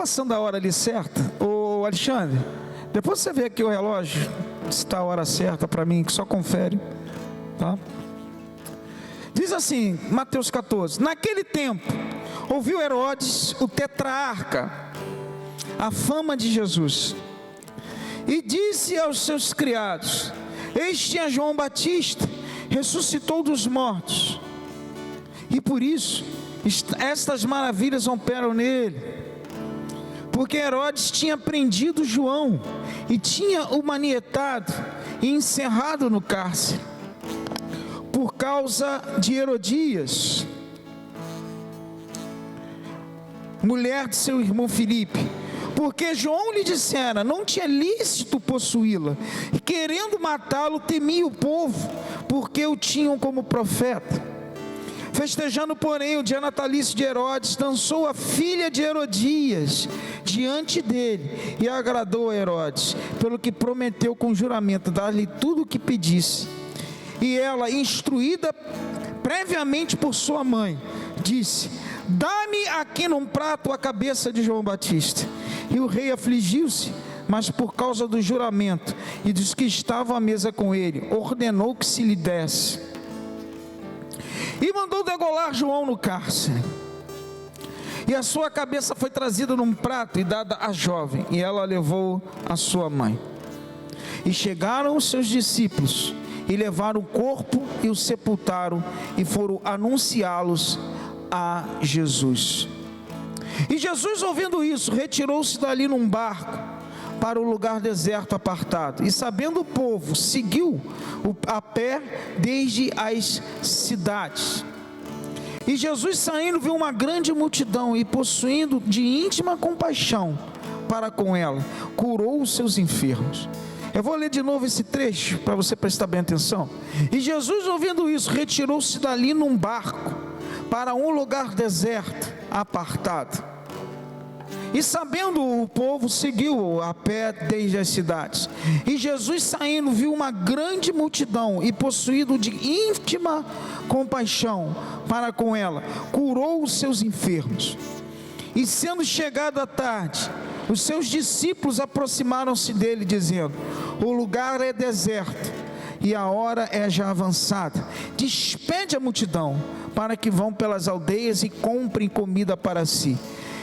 passando a hora ali certa? Ô Alexandre, depois você vê aqui o relógio, se está a hora certa para mim, que só confere, tá? Diz assim, Mateus 14: naquele tempo, ouviu Herodes, o tetrarca, a fama de Jesus, e disse aos seus criados: este é João Batista, ressuscitou dos mortos, e por isso estas maravilhas operam nele, porque Herodes tinha prendido João, e tinha o manietado e encerrado no cárcere, por causa de Herodias, mulher de seu irmão Filipe, porque João lhe dissera: não tinha lícito possuí-la, e querendo matá-lo, temia o povo, porque o tinham como profeta. Festejando, porém, o dia natalício de Herodes, dançou a filha de Herodias diante dele, e agradou a Herodes, pelo que prometeu com juramento dar-lhe tudo o que pedisse. E ela, instruída previamente por sua mãe, disse: dá-me aqui num prato a cabeça de João Batista. E o rei afligiu-se, mas por causa do juramento e dos que estavam à mesa com ele, ordenou que se lhe desse. E mandou degolar João no cárcere. E a sua cabeça foi trazida num prato e dada à jovem, e ela levou a sua mãe. E chegaram os seus discípulos, e levaram o corpo e o sepultaram, e foram anunciá-los a Jesus. E Jesus, ouvindo isso, retirou-se dali num barco para o lugar deserto apartado, e sabendo o povo, seguiu a pé desde as cidades. E Jesus, saindo, viu uma grande multidão, e possuindo de íntima compaixão para com ela, curou os seus enfermos. Eu vou ler de novo esse trecho, para você prestar bem atenção. E Jesus, ouvindo isso, retirou-se dali num barco, para um lugar deserto, apartado. E sabendo o povo, seguiu a pé desde as cidades. E Jesus, saindo, viu uma grande multidão, e possuído de íntima compaixão para com ela, curou os seus enfermos. E sendo chegada a tarde, os seus discípulos aproximaram-se dele, dizendo: o lugar é deserto, e a hora é já avançada. Despede a multidão, para que vão pelas aldeias e comprem comida para si.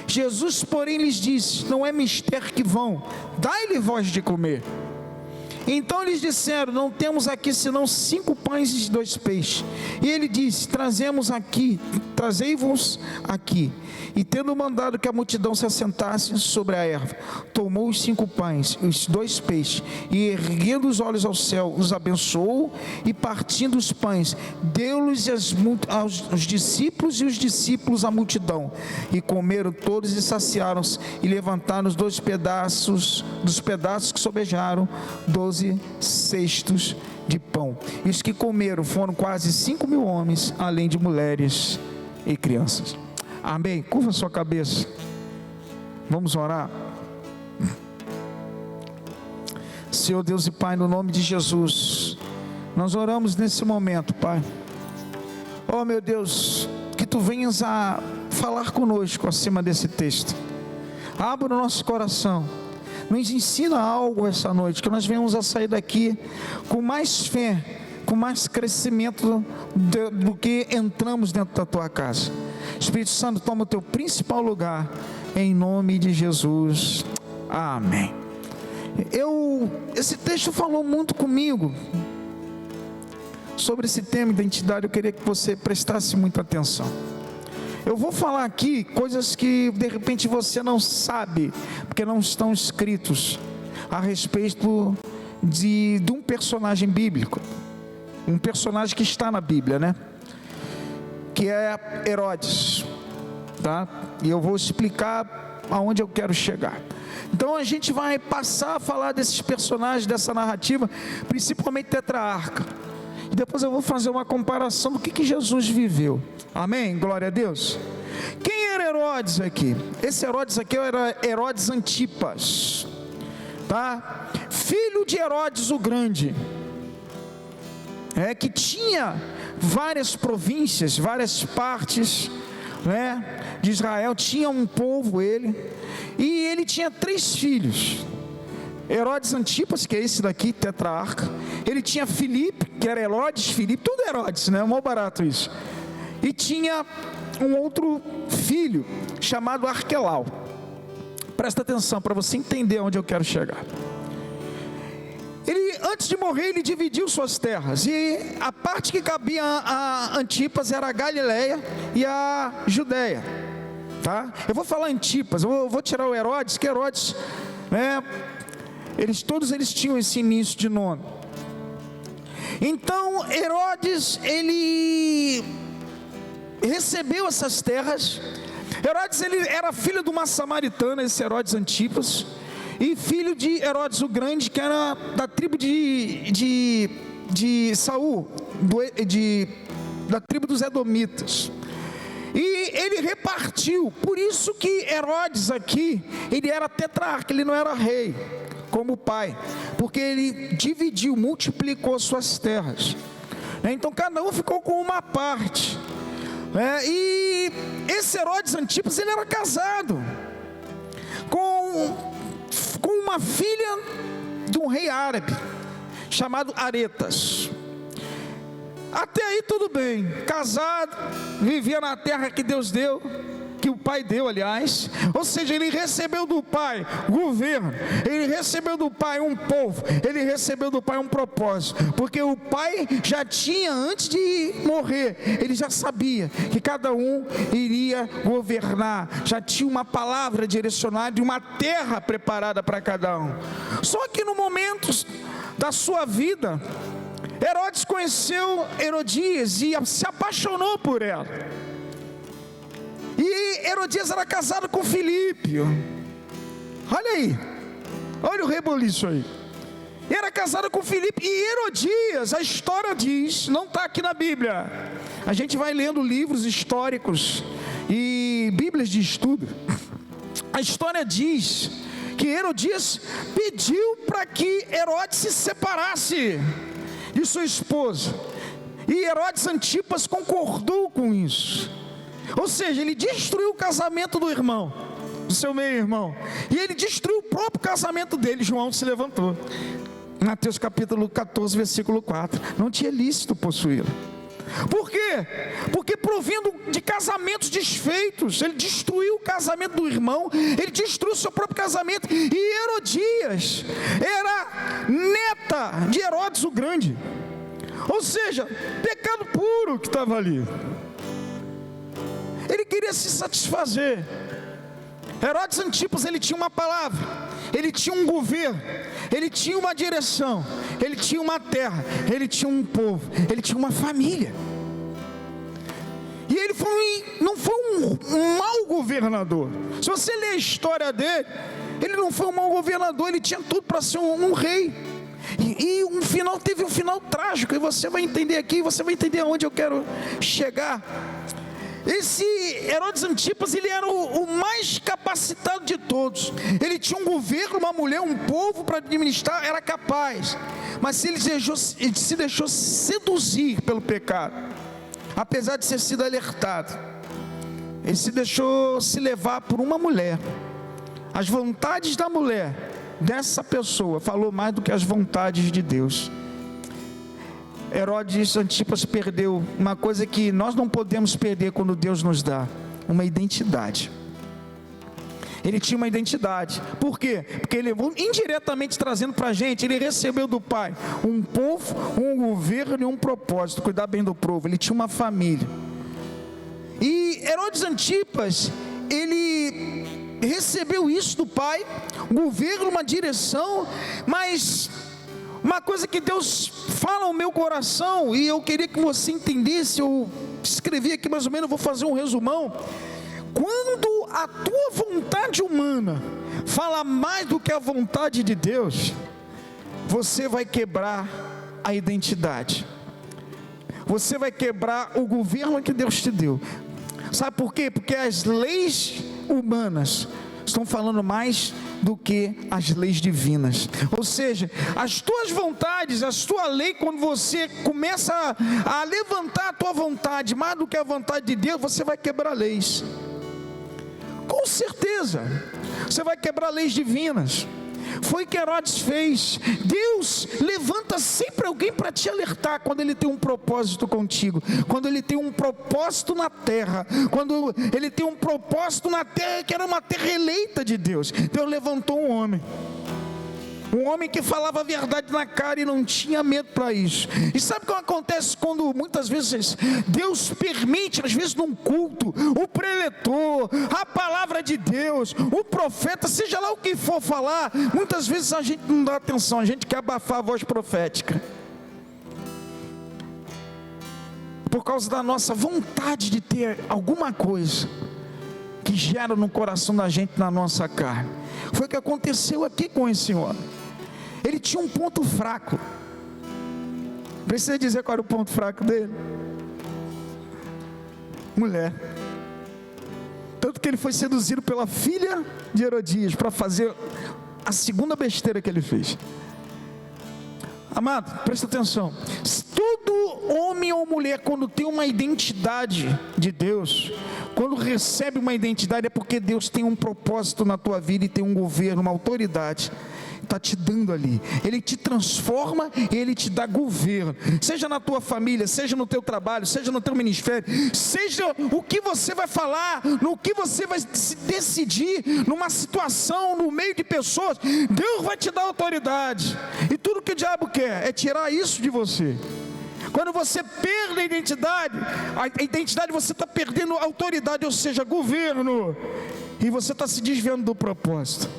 Jesus, porém, lhes disse: não é mister que vão, dai-lhe vós de comer. Então eles disseram: não temos aqui senão 5 pães e 2 peixes. E ele disse: trazei-vos aqui. E tendo mandado que a multidão se assentasse sobre a erva, tomou os 5 pães e os 2 peixes, e erguendo os olhos ao céu, os abençoou, e partindo os pães, deu-los aos discípulos, e os discípulos à multidão. E comeram todos e saciaram-se, e levantaram os 2 pedaços, dos pedaços que sobejaram, 12 cestos de pão. E os que comeram foram quase 5.000 homens, além de mulheres e crianças. Amém. Curva sua cabeça, vamos orar. Senhor Deus e Pai, no nome de Jesus, nós oramos nesse momento, Pai. Oh meu Deus, que Tu venhas a falar conosco acima desse texto. Abra o nosso coração, nos ensina algo essa noite, que nós venhamos a sair daqui com mais fé, com mais crescimento do que entramos dentro da Tua casa. Espírito Santo, toma o Teu principal lugar, em nome de Jesus, amém. Esse texto falou muito comigo, sobre esse tema, identidade. Eu queria que você prestasse muita atenção. Eu vou falar aqui coisas que de repente você não sabe, porque não estão escritos, a respeito de um personagem bíblico, um personagem que está na Bíblia, né? Que é Herodes, tá? E eu vou explicar aonde eu quero chegar. Então a gente vai passar a falar desses personagens, dessa narrativa, principalmente tetrarca. E depois eu vou fazer uma comparação do que Jesus viveu. Amém? Glória a Deus. Quem era Herodes aqui? Esse Herodes aqui era Herodes Antipas, tá? Filho de Herodes o Grande, que tinha várias províncias, várias partes, né, de Israel. Tinha um povo ele, E ele tinha 3 filhos. Herodes Antipas, que é esse daqui, tetrarca. Ele tinha Filipe, que era Herodes, Filipe, tudo Herodes, né? Mó barato isso. E tinha um outro filho, chamado Arquelau. Presta atenção, para você entender onde eu quero chegar. Ele, antes de morrer, ele dividiu suas terras. E a parte que cabia a Antipas era a Galileia e a Judéia. Tá? Eu vou falar Antipas, eu vou tirar o Herodes, que Herodes, né? Todos eles tinham esse início de nome. Então Herodes, ele recebeu essas terras. Herodes, ele era filho de uma samaritana, esse Herodes Antipas, e filho de Herodes o Grande, que era da tribo de Saul, da tribo dos Edomitas. E ele repartiu. Por isso que Herodes aqui, ele era tetrarca, ele não era rei como o pai, porque ele dividiu, multiplicou suas terras. Então cada um ficou com uma parte. E esse Herodes Antipas, ele era casado com uma filha de um rei árabe chamado Aretas. Até aí tudo bem, casado, vivia na terra que Deus deu, que o pai deu, aliás. Ou seja, ele recebeu do pai governo, ele recebeu do pai um povo, ele recebeu do pai um propósito, porque o pai já tinha, antes de morrer, ele já sabia que cada um iria governar, já tinha uma palavra direcionada e uma terra preparada para cada um. Só que no momento da sua vida, Herodes conheceu Herodias e se apaixonou por ela. E Herodias era casado com Filipe. Olha aí, olha o reboliço aí. Era casada com Filipe. E Herodias, a história diz, não está aqui na Bíblia, a gente vai lendo livros históricos e bíblias de estudo. A história diz que Herodias pediu para que Herodes se separasse de sua esposa, e Herodes Antipas concordou com isso. Ou seja, ele destruiu o casamento do irmão, do seu meio-irmão, e ele destruiu o próprio casamento dele. João se levantou, Mateus capítulo 14, versículo 4. Não tinha lícito possuí-la. Por quê? Porque provindo de casamentos desfeitos, ele destruiu o casamento do irmão, ele destruiu o seu próprio casamento. E Herodias era neta de Herodes o Grande, ou seja, pecado puro que estava ali. Ele queria se satisfazer. Herodes Antipas, ele tinha uma palavra, ele tinha um governo, ele tinha uma direção, ele tinha uma terra, ele tinha um povo, ele tinha uma família. E ele não foi um mau governador. Se você ler a história dele, ele não foi um mau governador, ele tinha tudo para ser um rei. E teve um final trágico, e você vai entender aqui, você vai entender aonde eu quero chegar. Esse Herodes Antipas, ele era o mais capacitado de todos. Ele tinha um governo, uma mulher, um povo para administrar, era capaz. Mas ele se deixou seduzir pelo pecado, apesar de ter sido alertado. Ele se deixou se levar por uma mulher. As vontades da mulher, dessa pessoa, falou mais do que as vontades de Deus. Herodes Antipas perdeu uma coisa que nós não podemos perder quando Deus nos dá: uma identidade. Ele tinha uma identidade. Por quê? Porque ele, indiretamente trazendo para a gente, ele recebeu do pai um povo, um governo e um propósito, cuidar bem do povo. Ele tinha uma família. E Herodes Antipas, ele recebeu isso do pai, um governo, uma direção, mas uma coisa que Deus fala ao meu coração, e eu queria que você entendesse, eu escrevi aqui mais ou menos, vou fazer um resumão. Quando a tua vontade humana fala mais do que a vontade de Deus, você vai quebrar a identidade, você vai quebrar o governo que Deus te deu. Sabe por quê? Porque as leis humanas estão falando mais do que as leis divinas. Ou seja, as tuas vontades, a tua lei, quando você começa a levantar a tua vontade mais do que a vontade de Deus, você vai quebrar leis. Com certeza, você vai quebrar leis divinas. Foi o que Herodes fez. Deus levanta sempre alguém para te alertar quando Ele tem um propósito contigo, quando Ele tem um propósito na terra, quando Ele tem um propósito na terra que era uma terra eleita de Deus. Deus levantou um homem que falava a verdade na cara e não tinha medo para isso. E sabe o que acontece quando muitas vezes Deus permite, às vezes num culto, o preletor, a palavra de Deus, o profeta, seja lá o que for falar, muitas vezes a gente não dá atenção, a gente quer abafar a voz profética, por causa da nossa vontade de ter alguma coisa que gera no coração da gente, na nossa carne. Foi o que aconteceu aqui com esse homem. Ele tinha um ponto fraco. Precisa dizer qual era o ponto fraco dele? Mulher. Tanto que ele foi seduzido pela filha de Herodias para fazer a segunda besteira que ele fez. Amado, presta atenção. Todo homem ou mulher, quando tem uma identidade de Deus, quando recebe uma identidade, é porque Deus tem um propósito na tua vida e tem um governo, uma autoridade está te dando ali. Ele te transforma e Ele te dá governo, seja na tua família, seja no teu trabalho, seja no teu ministério, seja o que você vai falar, no que você vai se decidir, numa situação, no meio de pessoas, Deus vai te dar autoridade. E tudo que o diabo quer é tirar isso de você. Quando você perde a identidade você está perdendo a autoridade, ou seja, governo, e você está se desviando do propósito.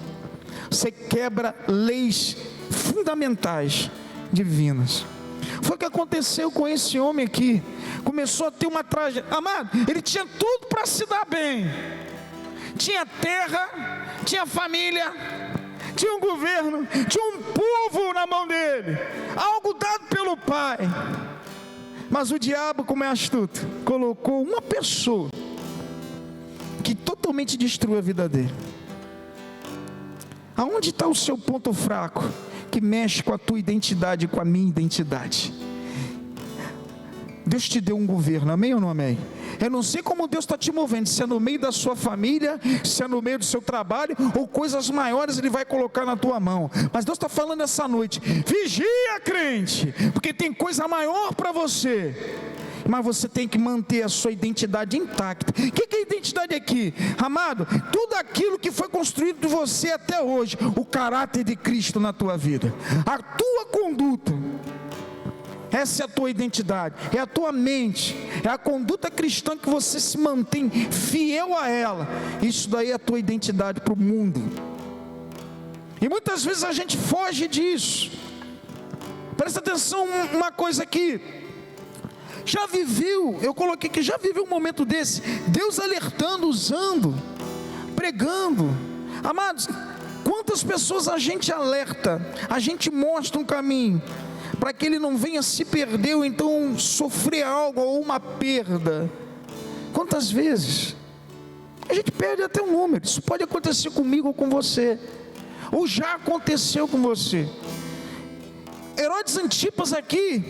Você quebra leis fundamentais divinas. Foi o que aconteceu com esse homem aqui. Começou a ter uma tragédia. Amado, ele tinha tudo para se dar bem. Tinha terra, tinha família, tinha um governo, tinha um povo na mão dele, algo dado pelo pai. Mas o diabo, como é astuto, colocou uma pessoa que totalmente destruiu a vida dele. Aonde está o seu ponto fraco, que mexe com a tua identidade, com a minha identidade? Deus te deu um governo, amém ou não amém? Eu não sei como Deus está te movendo, se é no meio da sua família, se é no meio do seu trabalho, ou coisas maiores Ele vai colocar na tua mão. Mas Deus está falando essa noite: vigia, crente, porque tem coisa maior para você. Mas você tem que manter a sua identidade intacta. O que é identidade aqui? Amado, tudo aquilo que foi construído de você até hoje, o caráter de Cristo na tua vida, a tua conduta, essa é a tua identidade, é a tua mente, é a conduta cristã que você se mantém fiel a ela. Isso daí é a tua identidade para o mundo. E muitas vezes a gente foge disso. Presta atenção, uma coisa aqui. Já viveu, eu coloquei que já viveu um momento desse, Deus alertando, usando, pregando. Amados, quantas pessoas a gente alerta, a gente mostra um caminho, para que ele não venha se perder, ou então sofrer algo, ou uma perda. Quantas vezes a gente perde até um número? Isso pode acontecer comigo ou com você, ou já aconteceu com você. Herodes Antipas aqui,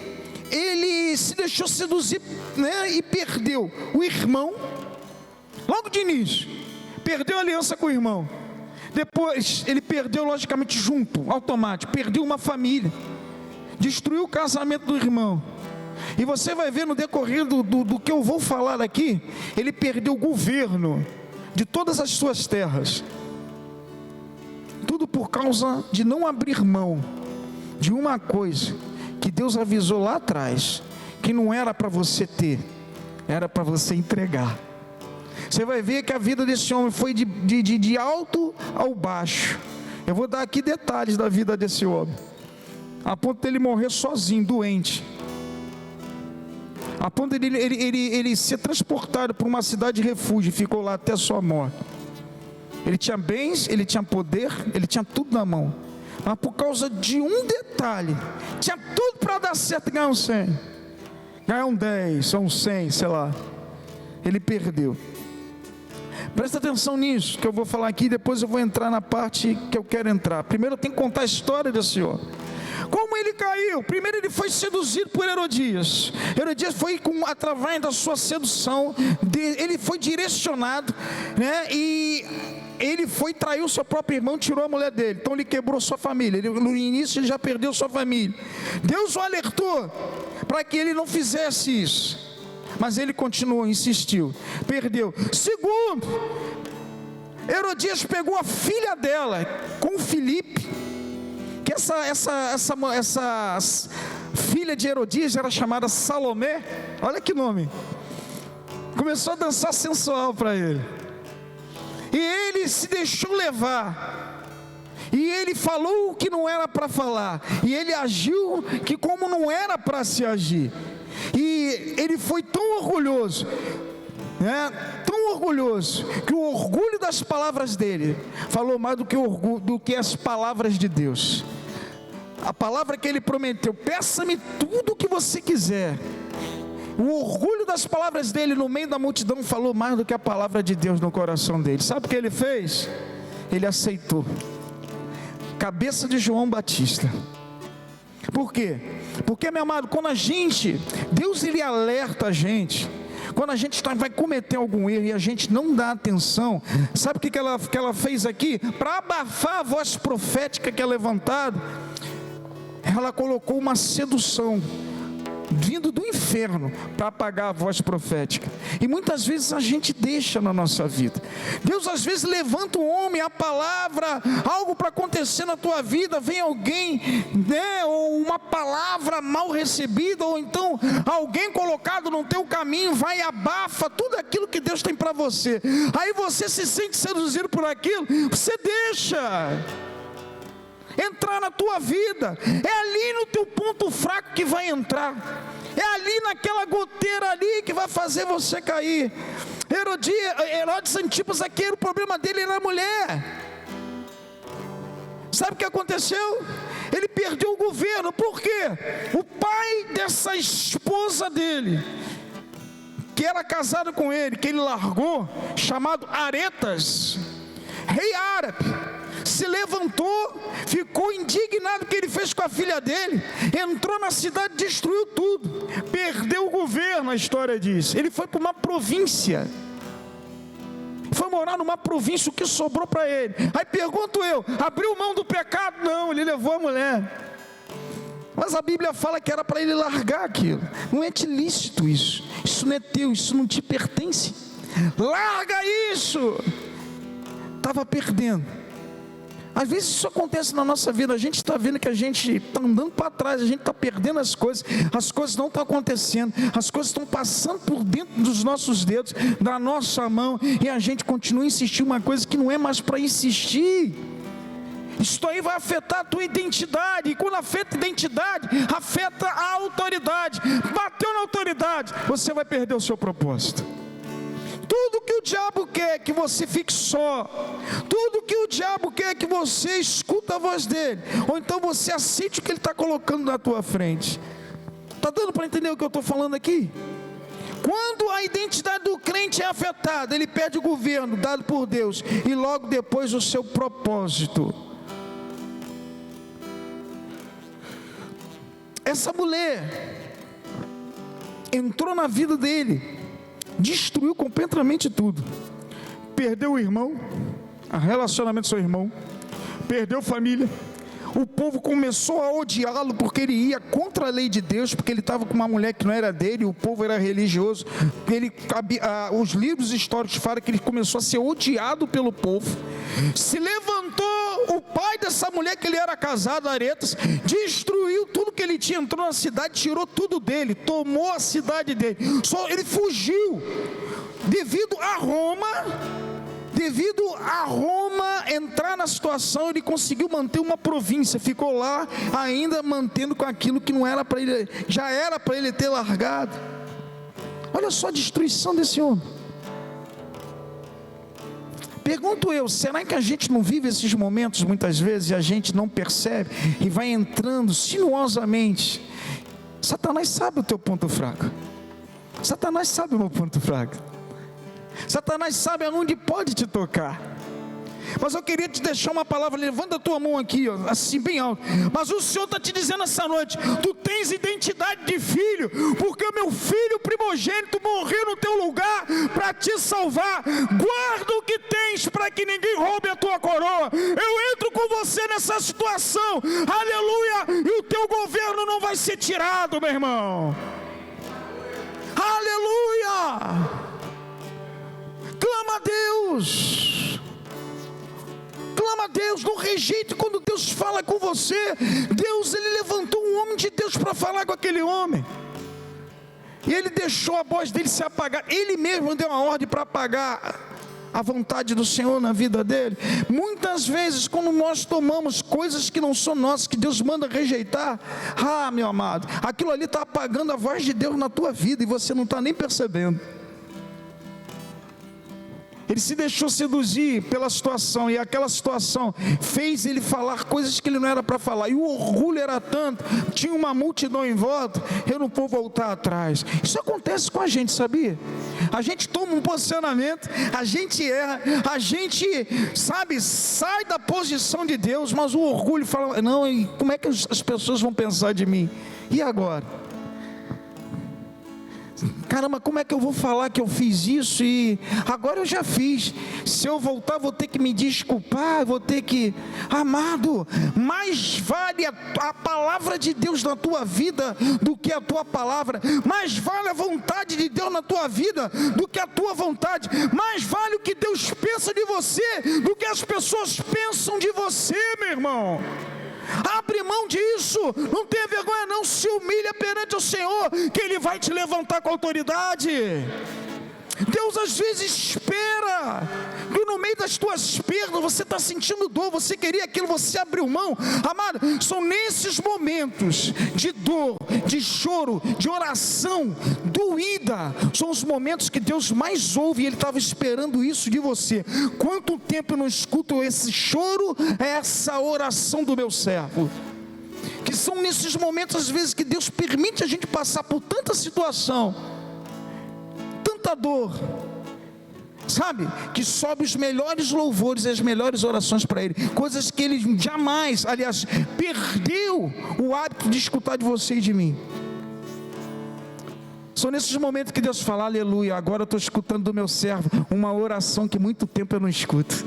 ele se deixou seduzir, né, e perdeu o irmão, logo de início, perdeu a aliança com o irmão. Depois ele perdeu, logicamente, junto, automático, perdeu uma família, destruiu o casamento do irmão. E você vai ver no decorrer do que eu vou falar aqui, ele perdeu o governo de todas as suas terras. Tudo por causa de não abrir mão de uma coisa que Deus avisou lá atrás, que não era para você ter, era para você entregar. Você vai ver que a vida desse homem foi de alto ao baixo. Eu vou dar aqui detalhes da vida desse homem, a ponto dele morrer sozinho, doente, a ponto dele ele ser transportado para uma cidade de refúgio, e ficou lá até a sua morte. Ele tinha bens, ele tinha poder, ele tinha tudo na mão, mas por causa de um detalhe, tinha tudo para dar certo e ganhar um 100, ganhar um 10, ou um 100, sei lá. Ele perdeu. Presta atenção nisso que eu vou falar aqui, depois eu vou entrar na parte que eu quero entrar. Primeiro eu tenho que contar a história desse homem. Como ele caiu? Primeiro ele foi seduzido por Herodias. Herodias foi através da sua sedução, ele foi direcionado, né? E ele foi trair o seu próprio irmão, tirou a mulher dele. Então ele quebrou sua família. No início ele já perdeu sua família. Deus o alertou para que ele não fizesse isso, mas ele continuou, insistiu, perdeu. Segundo, Herodias pegou a filha dela com Filipe, que essa filha de Herodias era chamada Salomé. Olha que nome. Começou a dançar sensual para ele, e ele se deixou levar, e ele falou o que não era para falar, e ele agiu que como não era para se agir. E ele foi tão orgulhoso, né? Tão orgulhoso, que o orgulho das palavras dele falou mais do que as palavras de Deus. A palavra que ele prometeu: peça-me tudo o que você quiser. O orgulho das palavras dele no meio da multidão falou mais do que a palavra de Deus no coração dele. Sabe o que ele fez? Ele aceitou. Cabeça de João Batista. Por quê? Porque, meu amado, quando Deus ele alerta a gente, quando a gente vai cometer algum erro e a gente não dá atenção, sabe o que ela fez aqui? Para abafar a voz profética que é levantada, ela colocou uma sedução vindo do inferno para apagar a voz profética. E muitas vezes a gente deixa na nossa vida. Deus às vezes levanta um homem, a palavra, algo para acontecer na tua vida, vem alguém, né, ou uma palavra mal recebida, ou então alguém colocado no teu caminho, vai e abafa tudo aquilo que Deus tem para você. Aí você se sente seduzido por aquilo, você deixa entrar na tua vida. É ali no teu ponto fraco que vai entrar. É ali naquela goteira ali que vai fazer você cair. Herodes Antipas, aqui era o problema dele, era a mulher. Sabe o que aconteceu? Ele perdeu o governo. Por quê? O pai dessa esposa dele, que era casado com ele, que ele largou, chamado Aretas, rei árabe, se levantou, ficou indignado que ele fez com a filha dele, entrou na cidade, destruiu tudo, perdeu o governo. A história diz, ele foi para uma província, foi morar numa província, o que sobrou para ele. Aí pergunto eu, abriu mão do pecado? Não, ele levou a mulher. Mas a Bíblia fala que era para ele largar aquilo. Não é ilícito isso, isso não é teu, isso não te pertence. Larga isso. Estava perdendo. Às vezes isso acontece na nossa vida, a gente está vendo que a gente está andando para trás, a gente está perdendo as coisas não estão acontecendo, as coisas estão passando por dentro dos nossos dedos, da nossa mão, e a gente continua insistindo uma coisa que não é mais para insistir. Isso aí vai afetar a tua identidade, e quando afeta a identidade, afeta a autoridade. Bateu na autoridade, você vai perder o seu propósito. Tudo que o diabo quer é que você fique só. Tudo que o diabo quer é que você escuta a voz dele, ou então você aceite o que ele está colocando na tua frente. Está dando para entender o que eu estou falando aqui? Quando a identidade do crente é afetada, ele perde o governo dado por Deus, e logo depois o seu propósito. Essa mulher entrou na vida dele, destruiu completamente tudo. Perdeu o irmão, o relacionamento com seu irmão, perdeu família. O povo começou a odiá-lo porque ele ia contra a lei de Deus, porque ele estava com uma mulher que não era dele. O povo era religioso. Os livros históricos falam que ele começou a ser odiado pelo povo. Se levantou o pai dessa mulher que ele era casado, Aretas, destruiu tudo que ele tinha, entrou na cidade, tirou tudo dele, tomou a cidade dele. Ele fugiu devido a Roma entrar na situação. Ele conseguiu manter uma província, ficou lá ainda mantendo com aquilo que não era para ele, já era para ele ter largado. Olha só a destruição desse homem. Pergunto eu, será que a gente não vive esses momentos muitas vezes e a gente não percebe e vai entrando sinuosamente? Satanás sabe o teu ponto fraco. Satanás sabe o meu ponto fraco. Satanás sabe aonde pode te tocar. Mas eu queria te deixar uma palavra, levanta a tua mão aqui, ó, assim bem alto. Mas o Senhor está te dizendo essa noite: tu tens identidade de filho, porque o meu filho primogênito morreu no teu lugar para te salvar. Guarda o que tens para que ninguém roube a tua coroa. Eu entro com você nessa situação, aleluia, e o teu governo não vai ser tirado, meu irmão. Aleluia. Clama a Deus. Clama a Deus, não rejeite quando Deus fala com você. Deus, Ele levantou um homem de Deus para falar com aquele homem, e Ele deixou a voz dele se apagar. Ele mesmo deu uma ordem para apagar a vontade do Senhor na vida dele. Muitas vezes, quando nós tomamos coisas que não são nossas, que Deus manda rejeitar, meu amado, aquilo ali está apagando a voz de Deus na tua vida, e você não está nem percebendo. Ele se deixou seduzir pela situação, e aquela situação fez ele falar coisas que ele não era para falar, e o orgulho era tanto, tinha uma multidão em volta. Eu não vou voltar atrás. Isso acontece com a gente, sabia? A gente toma um posicionamento, a gente erra, a gente, sabe, sai da posição de Deus, mas o orgulho fala: não, e como é que as pessoas vão pensar de mim? E agora? Caramba, como é que eu vou falar que eu fiz isso e agora eu já fiz? Se eu voltar, vou ter que me desculpar, vou ter que... Amado, mais vale a palavra de Deus na tua vida do que a tua palavra. Mais vale a vontade de Deus na tua vida do que a tua vontade. Mais vale o que Deus pensa de você do que as pessoas pensam de você, meu irmão. Abre mão disso, não tenha vergonha não, se humilha perante o Senhor, que Ele vai te levantar com autoridade. Deus às vezes espera que no meio das tuas perdas, você está sentindo dor, você queria aquilo, você abriu mão. Amado, são nesses momentos de dor, de choro, de oração doída, são os momentos que Deus mais ouve, e Ele estava esperando isso de você. Quanto tempo eu não escuto esse choro, essa oração do meu servo? Que são nesses momentos às vezes que Deus permite a gente passar por tanta situação, tanta dor, sabe, que sobe os melhores louvores e as melhores orações para Ele, coisas que Ele jamais, aliás, perdeu o hábito de escutar de você e de mim. São nesses momentos que Deus fala: aleluia, agora eu estou escutando do meu servo uma oração que muito tempo eu não escuto.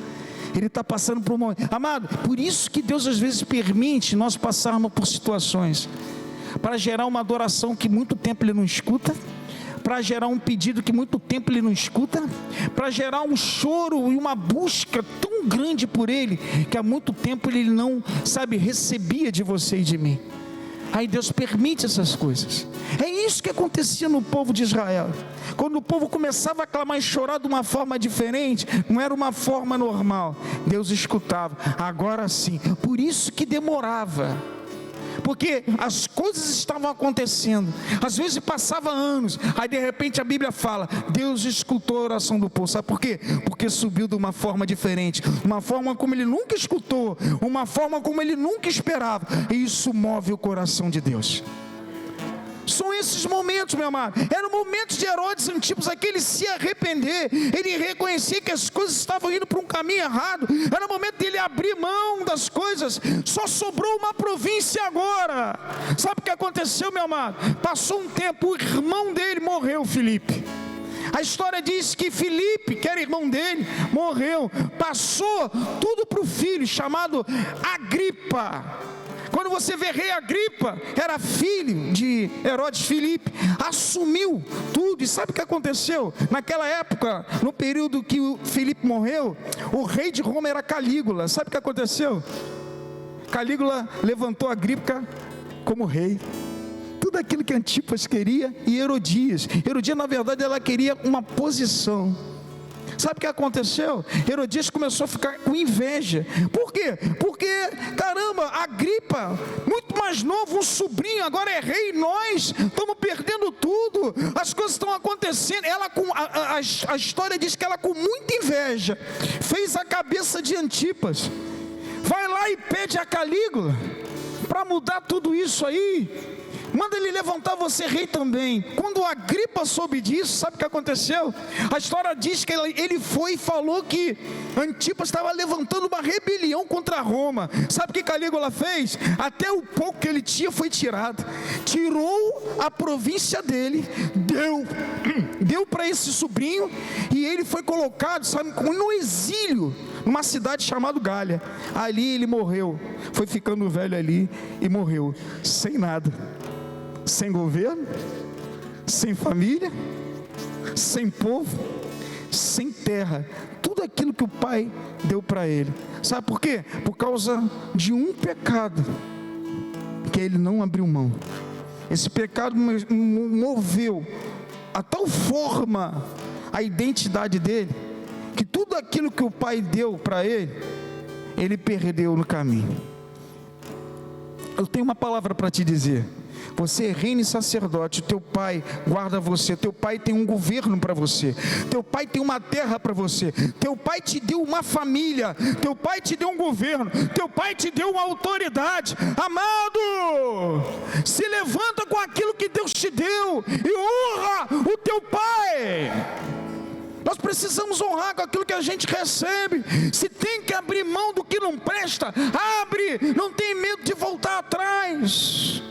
Ele está passando por um momento, amado, por isso que Deus às vezes permite nós passarmos por situações, para gerar uma adoração que muito tempo Ele não escuta, para gerar um pedido que muito tempo Ele não escuta, para gerar um choro e uma busca tão grande por Ele, que há muito tempo Ele não, sabe, recebia de você e de mim. Aí Deus permite essas coisas. É isso que acontecia no povo de Israel. Quando o povo começava a clamar e chorar de uma forma diferente, não era uma forma normal, Deus escutava. Agora sim, por isso que demorava, porque as coisas estavam acontecendo, às vezes passava anos, aí de repente a Bíblia fala: Deus escutou a oração do povo. Sabe por quê? Porque subiu de uma forma diferente, uma forma como Ele nunca escutou, uma forma como Ele nunca esperava, e isso move o coração de Deus. São esses momentos, meu amado. Eram momentos de Herodes Antipas, aquele se arrepender, ele reconhecer que as coisas estavam indo para um caminho errado. Era o momento dele abrir mão das coisas. Só sobrou uma província agora. Sabe o que aconteceu, meu amado? Passou um tempo, o irmão dele morreu, Filipe. A história diz que Filipe, que era irmão dele, morreu. Passou tudo para o filho, chamado Agripa. Quando você vê rei Agripa, era filho de Herodes Filipe, assumiu tudo. E sabe o que aconteceu? Naquela época, no período que o Filipe morreu, o rei de Roma era Calígula. Sabe o que aconteceu? Calígula levantou Agripa como rei. Tudo aquilo que Antipas queria, e Herodias, na verdade, ela queria uma posição. Sabe o que aconteceu? Herodias começou a ficar com inveja. Por quê? Porque, caramba, Agripa, muito mais novo, um sobrinho, agora é rei, e nós estamos perdendo tudo, as coisas estão acontecendo. Ela, a história diz que ela, com muita inveja, fez a cabeça de Antipas, vai lá e pede a Calígula para mudar tudo isso aí. manda ele levantar você rei também. Quando Agripa soube disso, sabe o que aconteceu? A história diz que ele foi e falou que Antipas estava levantando uma rebelião contra Roma. Sabe o que Calígula fez? Até o pouco que ele tinha foi tirado. Tirou a província dele, deu para esse sobrinho, e ele foi colocado, sabe, no exílio, numa cidade chamada Gália. Ali ele morreu, foi ficando velho ali e morreu, sem nada, sem governo, sem família, sem povo, sem terra, tudo aquilo que o pai deu para ele. Sabe por quê? Por causa de um pecado que ele não abriu mão. Esse pecado moveu a tal forma a identidade dele, que tudo aquilo que o pai deu para ele, ele perdeu no caminho. Eu tenho uma palavra para te dizer. Você é reino e sacerdote, teu pai guarda você, teu pai tem um governo para você, teu pai tem uma terra para você, teu pai te deu uma família, teu pai te deu um governo, teu pai te deu uma autoridade. Amado, se levanta com aquilo que Deus te deu e honra o teu pai. Nós precisamos honrar com aquilo que a gente recebe. Se tem que abrir mão do que não presta, abre, não tem medo de voltar atrás.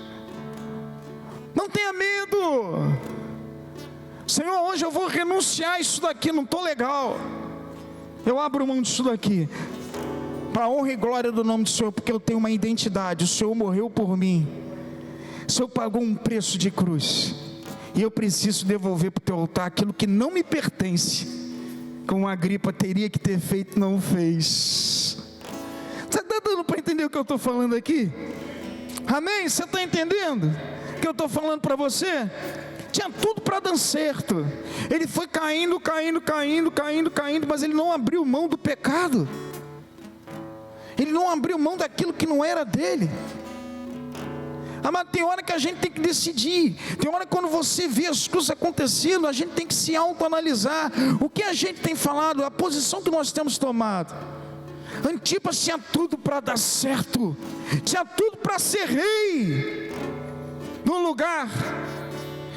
Não tenha medo. Senhor, hoje eu vou renunciar a isso daqui, não estou legal. Eu abro mão disso daqui, para a honra e glória do nome do Senhor, porque eu tenho uma identidade. O Senhor morreu por mim. O Senhor pagou um preço de cruz, e eu preciso devolver para o teu altar aquilo que não me pertence, como Agripa teria que ter feito, não fez. Você está dando para entender o que eu estou falando aqui? Amém? Você está entendendo o que eu estou falando para você? Tinha tudo para dar certo. Ele foi caindo, mas ele não abriu mão do pecado. Ele não abriu mão daquilo que não era dele. Mas tem hora que a gente tem que decidir. Tem hora que quando você vê as coisas acontecendo, a gente tem que se autoanalisar. O que a gente tem falado, a posição que nós temos tomado. Antipas tinha tudo para dar certo, tinha tudo para ser rei, no lugar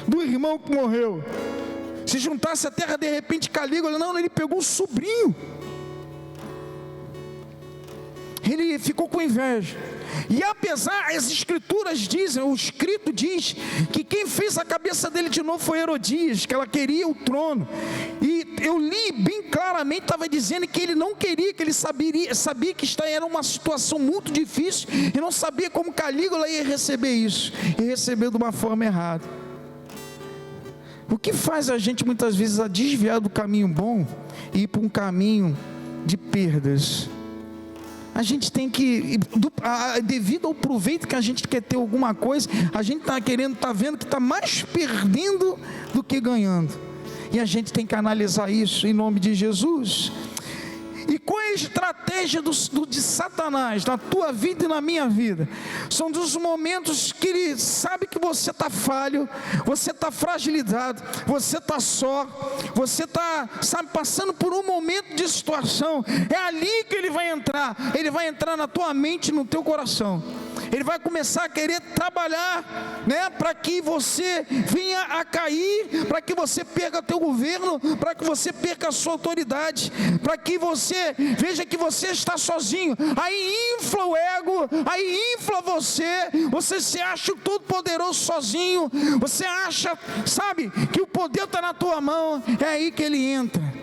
do irmão que morreu. Se juntasse a terra, de repente Calígula, não, ele pegou o sobrinho. Ele ficou com inveja. E apesar, as escrituras dizem, o escrito diz, que quem fez a cabeça dele de novo foi Herodias, que ela queria o trono. E eu li bem claramente, estava dizendo que ele não queria, que ele sabia que era uma situação muito difícil, e não sabia como Calígula ia receber isso, e recebeu de uma forma errada. O que faz a gente muitas vezes a desviar do caminho bom e ir para um caminho de perdas? A gente tem que, devido ao proveito que a gente quer ter alguma coisa, a gente está vendo que está mais perdendo do que ganhando. E a gente tem que analisar isso em nome de Jesus. E qual é a estratégia de Satanás na tua vida e na minha vida? São dos momentos que ele sabe que você está falho, você está fragilizado, você está só, você está, passando por um momento de situação. É ali que ele vai entrar na tua mente e no teu coração. Ele vai começar a querer trabalhar, para que você venha a cair, para que você perca teu governo, para que você perca a sua autoridade, para que você veja que você está sozinho. Aí infla o ego, aí infla você se acha o todo poderoso sozinho, você acha, que o poder está na tua mão. É aí que ele entra.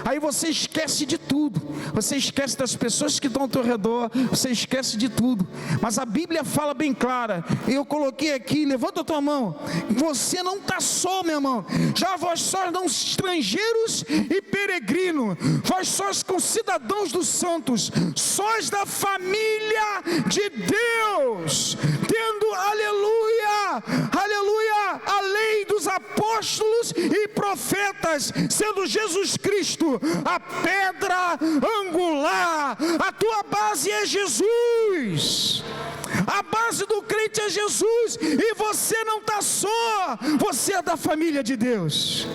Aí você esquece de tudo, você esquece das pessoas que estão ao teu redor, você esquece de tudo. Mas a Bíblia fala bem clara, eu coloquei aqui, levanta a tua mão, você não está só, meu irmão. Já vós sois não estrangeiros e peregrinos, vós sois concidadãos dos santos, sois da família de Deus, tendo, aleluia, a lei dos apóstolos e profetas, sendo Jesus Cristo a pedra angular. A tua base é Jesus, a base do crente é Jesus, e você não está só, você é da família de Deus.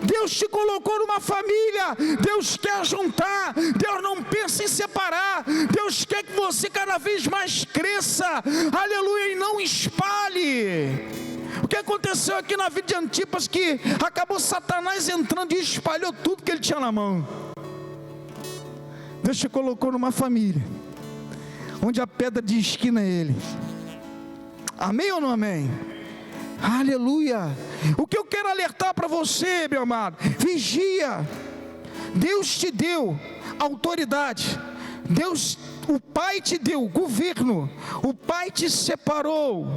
Deus te colocou numa família, Deus quer juntar, Deus não pensa em separar, Deus Deus quer que você cada vez mais cresça, aleluia, e não espalhe. O que aconteceu aqui na vida de Antipas, que acabou Satanás entrando e espalhou tudo que ele tinha na mão. Deus te colocou numa família onde a pedra de esquina é ele. Amém ou não amém? Aleluia. O que eu quero alertar para você, meu amado: vigia. Deus te deu autoridade. Deus, o Pai te deu governo. O Pai te separou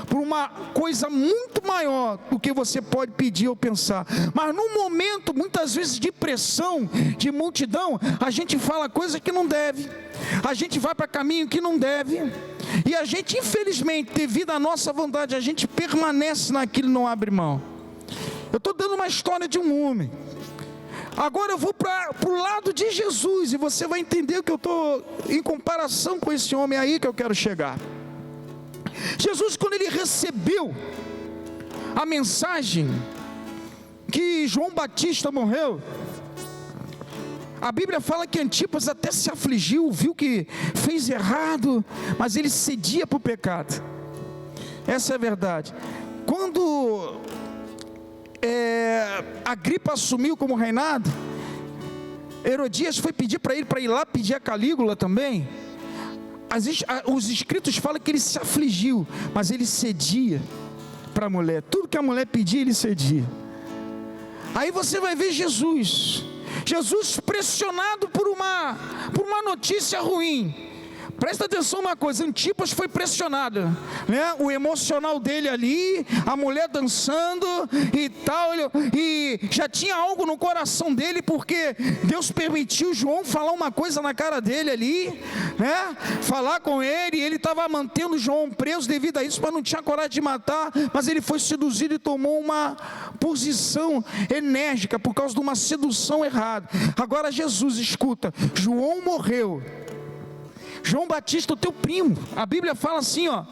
por uma coisa muito maior do que você pode pedir ou pensar. Mas num momento, muitas vezes, de pressão, de multidão, a gente fala coisa que não deve, a gente vai para caminho que não deve, e a gente, infelizmente, devido à nossa vontade, a gente permanece naquilo e não abre mão. Eu estou dando uma história de um homem. Agora eu vou para o lado de Jesus, e você vai entender que eu estou em comparação com esse homem aí que eu quero chegar. Jesus, quando ele recebeu a mensagem que João Batista morreu, a Bíblia fala que Antipas até se afligiu, viu que fez errado, mas ele cedia para o pecado. Essa é a verdade. Quando Agripa assumiu como reinado, Herodias foi pedir para ir lá pedir a Calígula também. Os escritos falam que ele se afligiu, mas ele cedia para a mulher. Tudo que a mulher pedia, ele cedia. Aí você vai ver Jesus pressionado por uma notícia ruim. Presta atenção uma coisa: Antipas foi pressionado, né? O emocional dele ali, a mulher dançando e tal, e já tinha algo no coração dele, porque Deus permitiu João falar uma coisa na cara dele ali, né? Falar com ele, e ele estava mantendo João preso devido a isso, mas não tinha coragem de matar, mas ele foi seduzido e tomou uma posição enérgica por causa de uma sedução errada. Agora Jesus, escuta, João morreu. João Batista, o teu primo, a Bíblia fala assim, ó,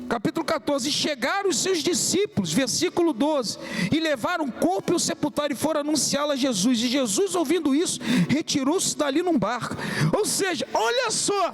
capítulo 14: e chegaram os seus discípulos, versículo 12, e levaram o corpo e o sepultaram, e foram anunciá-lo a Jesus. E Jesus, ouvindo isso, retirou-se dali num barco. Ou seja, olha só,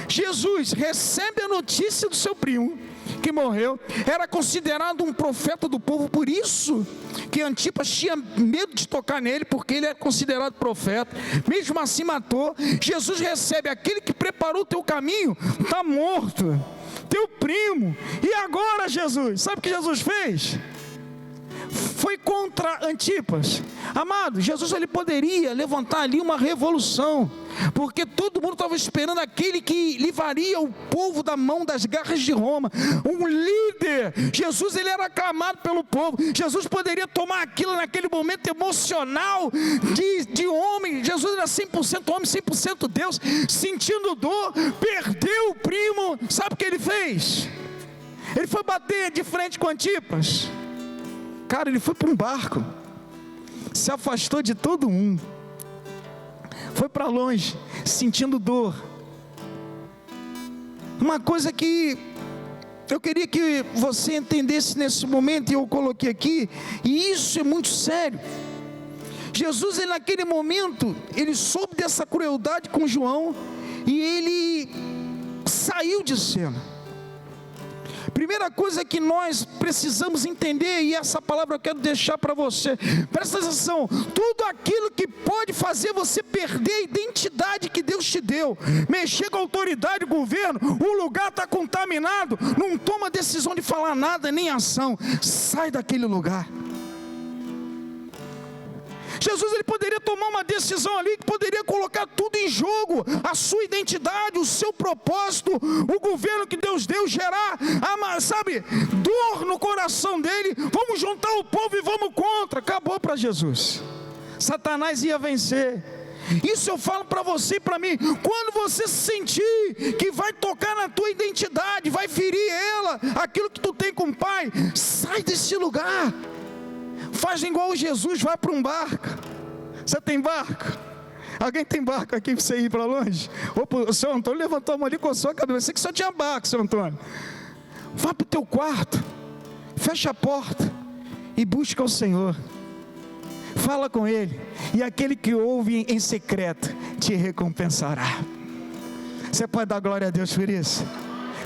Jesus recebe a notícia do seu primo que morreu, era considerado um profeta do povo, por isso que Antipas tinha medo de tocar nele, porque ele era considerado profeta. Mesmo assim matou. Jesus recebe aquele que preparou o teu caminho, está morto, teu primo. E agora Jesus, sabe o que Jesus fez? Foi contra Antipas. Amado, Jesus, ele poderia levantar ali uma revolução, porque todo mundo estava esperando aquele que livraria o povo da mão das garras de Roma, um líder. Jesus, ele era aclamado pelo povo. Jesus poderia tomar aquilo naquele momento emocional de homem. Jesus era 100% homem, 100% Deus, sentindo dor, perdeu o primo. Sabe o que ele fez? Ele foi bater de frente com Antipas. Cara, ele foi para um barco, se afastou de todo mundo, foi para longe, sentindo dor. Uma coisa que eu queria que você entendesse nesse momento, e eu coloquei aqui, e isso é muito sério. Jesus, ele, naquele momento, ele soube dessa crueldade com João, e ele saiu de cena. Primeira coisa que nós precisamos entender, e essa palavra eu quero deixar para você, presta atenção: tudo aquilo que pode fazer você perder a identidade que Deus te deu, mexer com a autoridade, governo, o lugar está contaminado, não toma decisão de falar nada, nem ação, sai daquele lugar. Jesus, ele poderia tomar uma decisão ali que poderia colocar tudo em jogo, a sua identidade, o seu propósito, o governo que Deus deu, gerar, sabe, dor no coração dele. Vamos juntar o povo e vamos contra. Acabou para Jesus. Satanás ia vencer. Isso eu falo para você e para mim. Quando você sentir que vai tocar na tua identidade, vai ferir ela, aquilo que tu tem com o Pai, sai desse lugar. Faz igual Jesus, vai para um barco. Você tem barco? Alguém tem barco aqui para você ir para longe? Opa, o seu Antônio levantou a mão ali com a sua cabeça. Eu sei que só tinha barco, seu Antônio. Vá para o teu quarto, fecha a porta e busca o Senhor. Fala com Ele. e aquele que ouve em secreto te recompensará. Você pode dar glória a Deus por isso?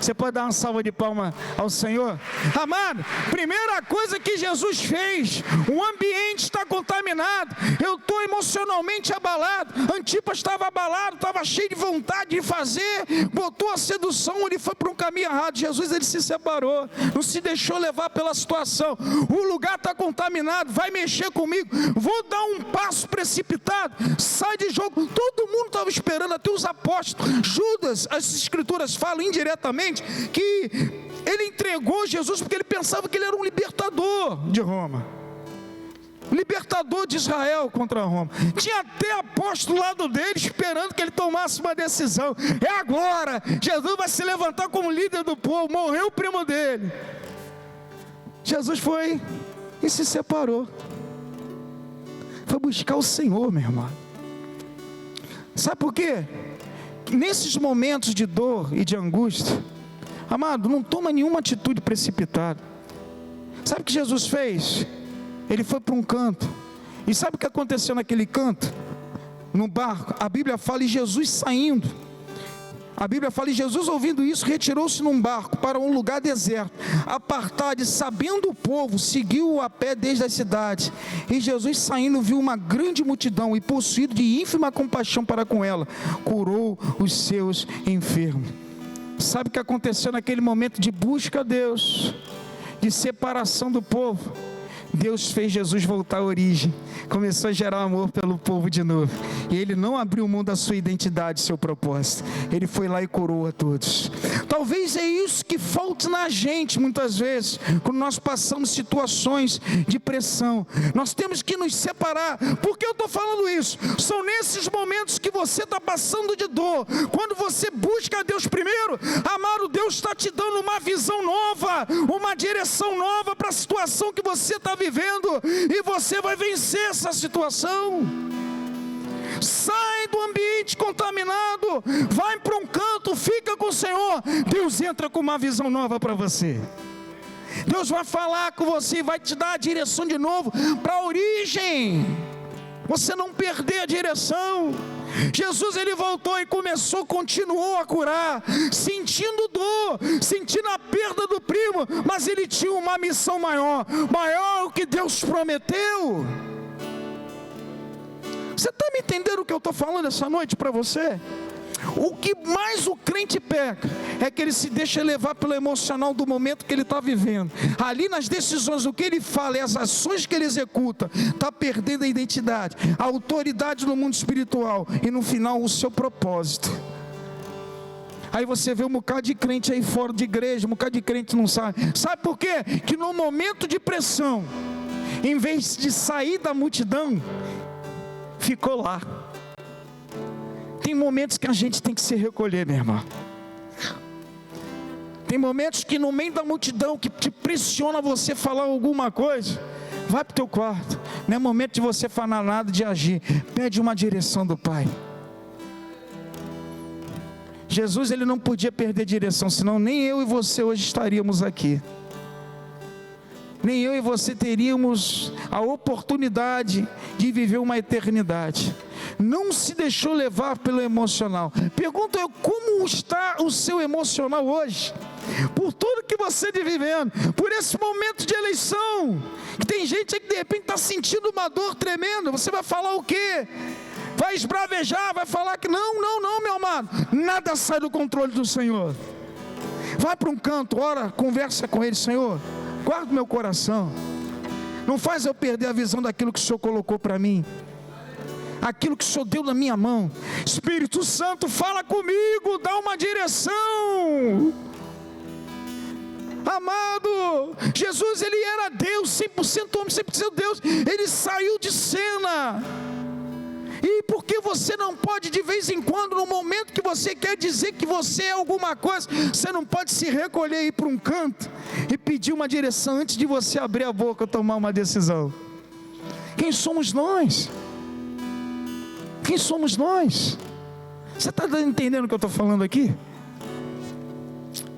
Você pode dar uma salva de palmas ao Senhor? Amado, primeira coisa que Jesus fez, o ambiente está contaminado, eu estou emocionalmente abalado. Antipas estava abalado, estava cheio de vontade de fazer, botou a sedução, ele foi para um caminho errado. Jesus, ele se separou, não se deixou levar pela situação. O lugar está contaminado, vai mexer comigo, vou dar um passo precipitado, sai de jogo. Todo mundo estava esperando, até os apóstolos. Judas, as escrituras falam indiretamente que ele entregou Jesus porque ele pensava que ele era um libertador de Roma, libertador de Israel contra Roma. Tinha até apóstolo do lado dele esperando que ele tomasse uma decisão. É agora, Jesus vai se levantar como líder do povo. Morreu o primo dele. Jesus foi e se separou, foi buscar o Senhor, meu irmão. Sabe por quê? Nesses momentos de dor e de angústia, amado, não toma nenhuma atitude precipitada. Sabe o que Jesus fez? Ele foi para um canto. E sabe o que aconteceu naquele canto? No barco, a Bíblia fala, e Jesus saindo. A Bíblia fala, e Jesus ouvindo isso, retirou-se num barco para um lugar deserto, apartado, e sabendo o povo, seguiu-o a pé desde as cidades. E Jesus saindo viu uma grande multidão, e possuído de ínfima compaixão para com ela, curou os seus enfermos. Sabe o que aconteceu naquele momento de busca a Deus, de separação do povo? Deus fez Jesus voltar à origem, começou a gerar amor pelo povo de novo, e Ele não abriu mão da sua identidade, seu propósito. Ele foi lá e curou a todos. Talvez é isso que falta na gente muitas vezes, quando nós passamos situações de pressão. Nós temos que nos separar. Por que eu estou falando isso? São nesses momentos que você está passando de dor, quando você busca a Deus primeiro, amado, Deus está te dando uma visão nova, uma direção nova para a situação que você está vivendo, e você vai vencer essa situação. Sai do ambiente contaminado, vai para um canto, fica com o Senhor. Deus entra com uma visão nova para você. Deus vai falar com você, vai te dar a direção de novo para a origem, você não perder a direção. Jesus, ele voltou e continuou a curar, sentindo dor, sentindo a perda do primo, mas ele tinha uma missão maior que Deus prometeu. Você está me entendendo o que eu estou falando essa noite para você? O que mais o crente peca é que ele se deixa levar pelo emocional do momento que ele está vivendo. Ali nas decisões, o que ele fala e as ações que ele executa, está perdendo a identidade, a autoridade no mundo espiritual e no final o seu propósito. Aí você vê um bocado de crente aí fora de igreja, um bocado de crente não sabe. Sabe por quê? Que no momento de pressão, em vez de sair da multidão, ficou lá. Tem momentos que a gente tem que se recolher, meu irmão. Tem momentos que no meio da multidão que te pressiona você falar alguma coisa, vai para o teu quarto. Não é momento de você falar nada, de agir. Pede uma direção do Pai. Jesus, ele não podia perder direção, senão nem eu e você hoje estaríamos aqui. Nem eu e você teríamos a oportunidade de viver uma eternidade. Não se deixou levar pelo emocional. Pergunto eu, como está o seu emocional hoje? Por tudo que você está vivendo, por esse momento de eleição, que tem gente aí que de repente está sentindo uma dor tremenda. Você vai falar o quê? Vai esbravejar, vai falar que não, meu amado, nada sai do controle do Senhor. Vai para um canto, ora, conversa com Ele. Senhor, guarda o meu coração, não faz eu perder a visão daquilo que o Senhor colocou para mim, aquilo que o Senhor deu na minha mão. Espírito Santo, fala comigo, dá uma direção. Amado, Jesus, ele era Deus, 100% homem, 100% Deus. Ele saiu de cena. E por que você não pode de vez em quando, no momento que você quer dizer que você é alguma coisa, você não pode se recolher e ir para um canto e pedir uma direção antes de você abrir a boca e tomar uma decisão? Quem somos nós? Quem somos nós? Você está entendendo o que eu estou falando aqui?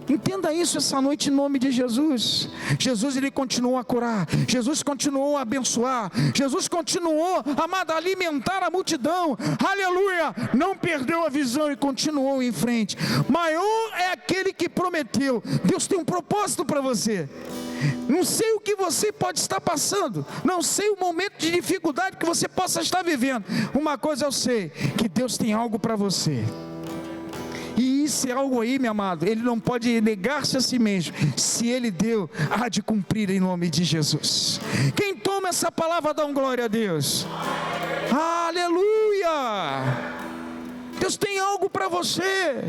Entenda isso essa noite em nome de Jesus. Jesus, ele continuou a curar, Jesus continuou a abençoar, Jesus continuou, amado, a alimentar a multidão, aleluia, não perdeu a visão e continuou em frente. Maior é aquele que prometeu. Deus tem um propósito para você. Não sei o que você pode estar passando, não sei o momento de dificuldade que você possa estar vivendo. Uma coisa eu sei, que Deus tem algo para você. E isso é algo aí, meu amado, ele não pode negar-se a si mesmo. Se ele deu, há de cumprir em nome de Jesus. Quem toma essa palavra, dá glória a Deus. Aleluia! Deus tem algo para você.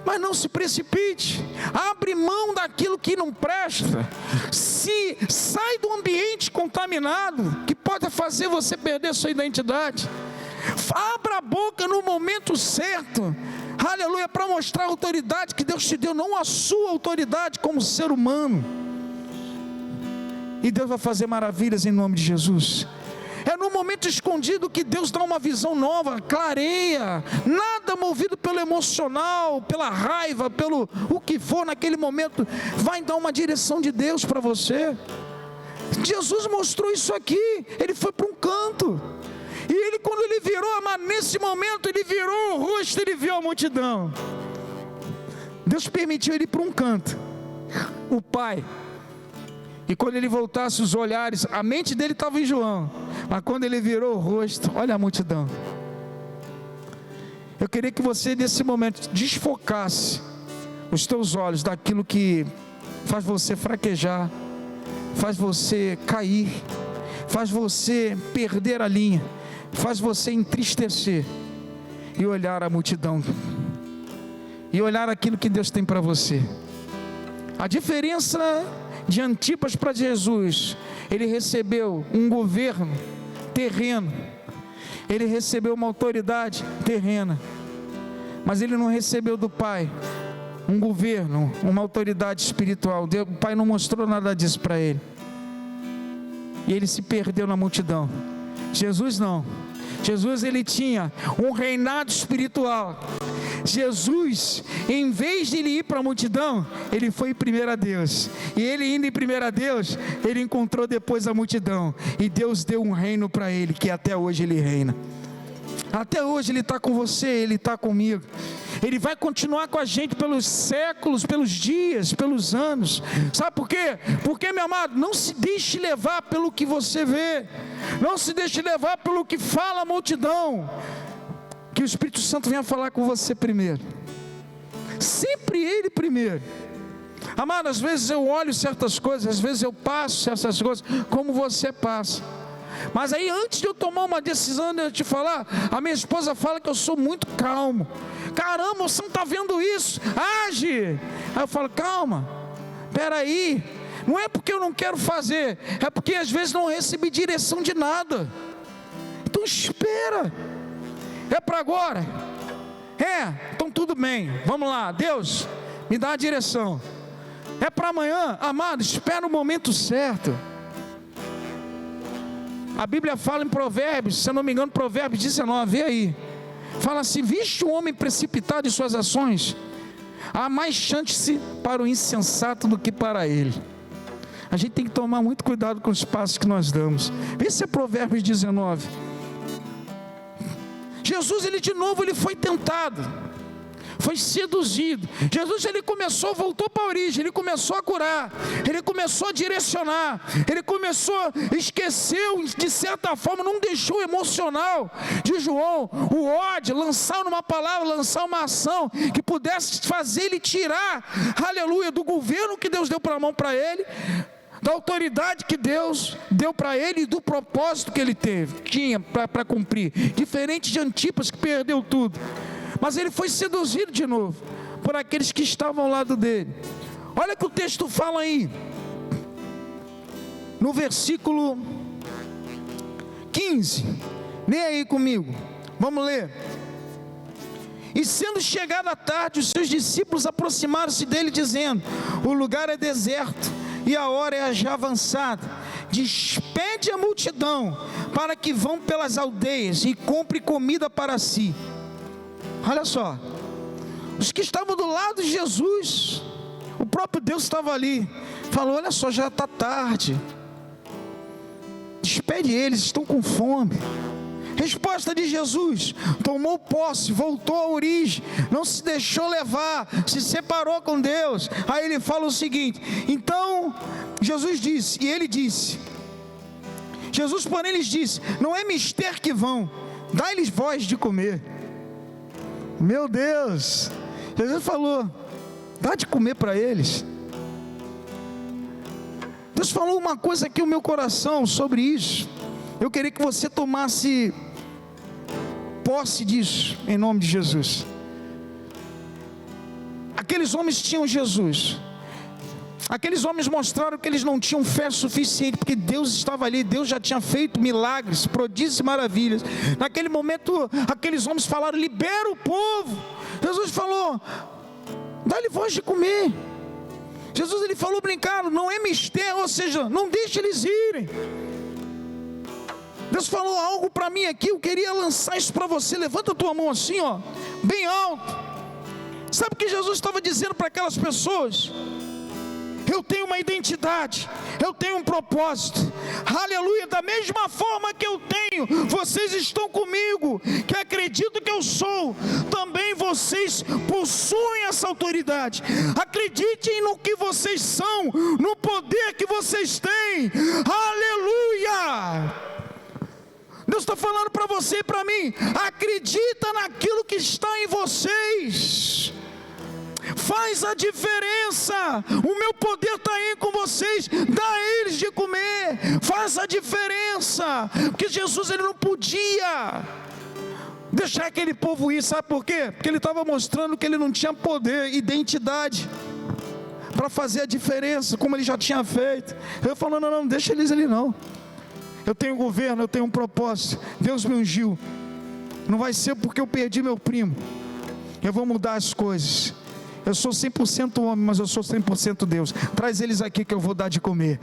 Mas não se precipite, abre mão daquilo que não presta, sai do ambiente contaminado, que pode fazer você perder sua identidade. Abra a boca no momento certo, aleluia, para mostrar a autoridade que Deus te deu, não a sua autoridade como ser humano. E Deus vai fazer maravilhas em nome de Jesus. É no momento escondido que Deus dá uma visão nova, clareia. Nada movido pelo emocional, pela raiva, pelo o que for naquele momento, vai dar uma direção de Deus para você. Jesus mostrou isso aqui, ele foi para um canto. E ele, quando ele virou, mas nesse momento ele virou o rosto, ele viu a multidão. Deus permitiu ele ir para um canto. O Pai. E quando ele voltasse os olhares, a mente dele estava em João, mas quando ele virou o rosto, olha a multidão. Eu queria que você nesse momento desfocasse os teus olhos daquilo que faz você fraquejar, faz você cair, faz você perder a linha, faz você entristecer, e olhar a multidão, e olhar aquilo que Deus tem para você. A diferença de Antipas para Jesus, ele recebeu um governo terreno, ele recebeu uma autoridade terrena, mas ele não recebeu do Pai um governo, uma autoridade espiritual. O Pai não mostrou nada disso para ele, e ele se perdeu na multidão. Jesus não. Jesus, ele tinha um reinado espiritual. Jesus, em vez de ele ir para a multidão, ele foi primeiro a Deus, e ele indo em primeiro a Deus, ele encontrou depois a multidão, e Deus deu um reino para ele, que até hoje ele reina. Até hoje ele está com você, ele está comigo. Ele vai continuar com a gente pelos séculos, pelos dias, pelos anos. Sabe por quê? Porque, meu amado, não se deixe levar pelo que você vê, não se deixe levar pelo que fala a multidão. Que o Espírito Santo venha falar com você primeiro, sempre ele primeiro. Amado, às vezes eu olho certas coisas, às vezes eu passo certas coisas como você passa, mas aí antes de eu tomar uma decisão, de eu te falar, a minha esposa fala que eu sou muito calmo. Caramba, você não está vendo isso, age. Aí eu falo, calma, peraí, não é porque eu não quero fazer, é porque às vezes não recebi direção de nada. Então espera. É para agora? Então tudo bem, vamos lá, Deus, me dá a direção. É para amanhã? Amado, espera o momento certo. A Bíblia fala em Provérbios, se eu não me engano, Provérbios 19, vê aí. Fala assim: viste o homem precipitado em suas ações, há mais chance para o insensato do que para ele. A gente tem que tomar muito cuidado com os passos que nós damos. Vê se é Provérbios 19. Jesus, ele de novo, ele foi tentado, foi seduzido. Jesus, ele voltou para a origem, ele começou a curar, ele começou a direcionar, ele esqueceu, de certa forma, não deixou o emocional de João, o ódio, lançar numa palavra, lançar uma ação, que pudesse fazer ele tirar, aleluia, do governo que Deus deu para a mão para ele, da autoridade que Deus deu para ele e do propósito que ele tinha para cumprir, diferente de Antipas, que perdeu tudo. Mas ele foi seduzido de novo por aqueles que estavam ao lado dele. Olha o que o texto fala aí, no versículo 15, lê aí comigo, vamos ler. E sendo chegada a tarde, os seus discípulos aproximaram-se dele, dizendo: o lugar é deserto, e a hora é já avançada. Despede a multidão, para que vão pelas aldeias e compre comida para si. Olha só, os que estavam do lado de Jesus, o próprio Deus estava ali, falou: olha só, já está tarde, despede eles, estão com fome. Resposta de Jesus: tomou posse, voltou à origem, não se deixou levar, se separou com Deus. Aí ele fala o seguinte: então Jesus disse, e ele disse, Jesus porém lhes disse: não é mister que vão, dai-lhes voz de comer. Meu Deus, Jesus falou: dá de comer para eles. Deus falou uma coisa aqui no meu coração sobre isso. Eu queria que você tomasse posse disso, em nome de Jesus. Aqueles homens tinham Jesus. Aqueles homens mostraram que eles não tinham fé suficiente, porque Deus estava ali, Deus já tinha feito milagres, prodígios e maravilhas. Naquele momento, aqueles homens falaram: libera o povo. Jesus falou: dá-lhe voz de comer. Jesus, ele falou brincando: não é mistério, ou seja, não deixe eles irem. Deus falou algo para mim aqui, eu queria lançar isso para você. Levanta a tua mão assim, ó, bem alto. Sabe o que Jesus estava dizendo para aquelas pessoas? Eu tenho uma identidade, eu tenho um propósito, aleluia. Da mesma forma que eu tenho, vocês estão comigo, que acreditam que eu sou, também vocês possuem essa autoridade. Acreditem no que vocês são, no poder que vocês têm, aleluia. Deus está falando para você e para mim: acredita naquilo que está em vocês. Faz a diferença. O meu poder está aí com vocês. Dá a eles de comer. Faz a diferença. Porque Jesus, ele não podia deixar aquele povo ir. Sabe por quê? Porque ele estava mostrando que ele não tinha poder, identidade para fazer a diferença, como ele já tinha feito. Eu falo: não, deixa eles ali não. Eu tenho governo, eu tenho um propósito. Deus me ungiu. Não vai ser porque eu perdi meu primo. Eu vou mudar as coisas. Eu sou 100% homem, mas eu sou 100% Deus. Traz eles aqui que eu vou dar de comer.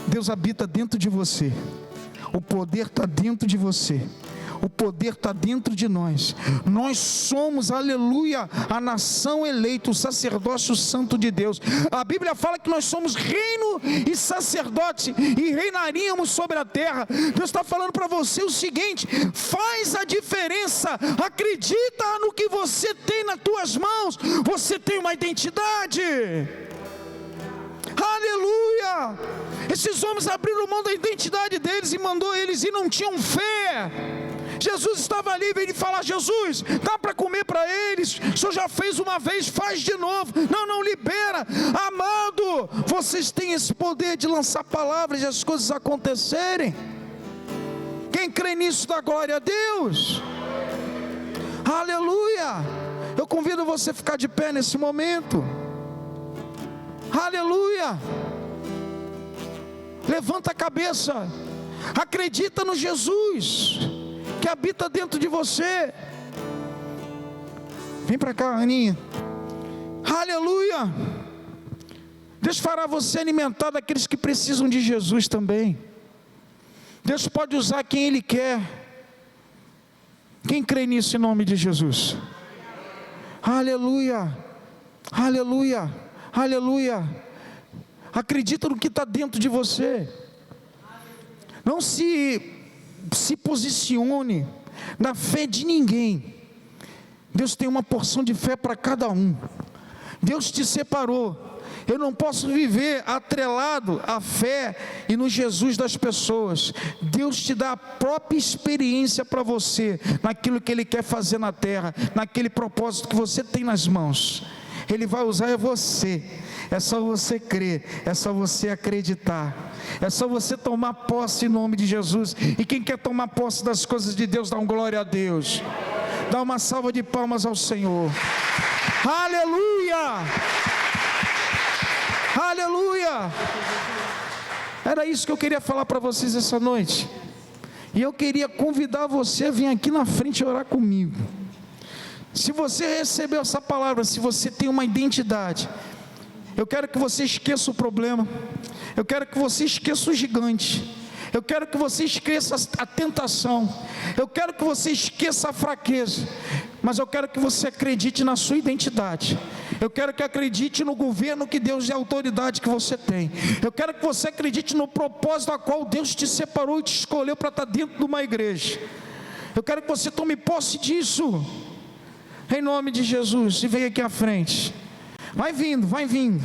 Deus habita dentro de você. O poder está dentro de você. O poder está dentro de nós. Nós somos, aleluia, a nação eleita, o sacerdócio santo de Deus. A Bíblia fala que nós somos reino e sacerdote, e reinaríamos sobre a terra. Deus está falando para você o seguinte: faz a diferença. Acredita no que você tem nas tuas mãos. Você tem uma identidade. Aleluia. Esses homens abriram mão da identidade deles e mandou eles, e não tinham fé. Jesus estava ali, veio falar: Jesus, dá para comer para eles? O Senhor já fez uma vez, faz de novo. Não, libera. Amado, vocês têm esse poder de lançar palavras e as coisas acontecerem. Quem crê nisso dá glória a Deus. Aleluia. Eu convido você a ficar de pé nesse momento. Aleluia. Levanta a cabeça. Acredita no Jesus que habita dentro de você. Vem para cá, Aninha. Aleluia. Deus fará você alimentar daqueles que precisam de Jesus também. Deus pode usar quem Ele quer. Quem crê nisso em nome de Jesus? Aleluia. Aleluia. Aleluia. Acredita no que está dentro de você. Não se posicione na fé de ninguém. Deus tem uma porção de fé para cada um. Deus te separou. Eu não posso viver atrelado à fé e no Jesus das pessoas. Deus te dá a própria experiência para você, naquilo que Ele quer fazer na terra, naquele propósito que você tem nas mãos. Ele vai usar você. É só você crer, é só você acreditar, é só você tomar posse em nome de Jesus. E quem quer tomar posse das coisas de Deus, dá um glória a Deus. Dá uma salva de palmas ao Senhor. Aleluia. Aleluia. Era isso que eu queria falar para vocês essa noite. E eu queria convidar você a vir aqui na frente e orar comigo. Se você recebeu essa palavra, se você tem uma identidade, eu quero que você esqueça o problema. Eu quero que você esqueça o gigante. Eu quero que você esqueça a tentação. Eu quero que você esqueça a fraqueza. mas eu quero que você acredite na sua identidade. Eu quero que acredite no governo que Deus e a autoridade que você tem. Eu quero que você acredite no propósito a qual Deus te separou e te escolheu para estar dentro de uma igreja. Eu quero que você tome posse disso, em nome de Jesus, e venha aqui à frente. Vai vindo, vai vindo.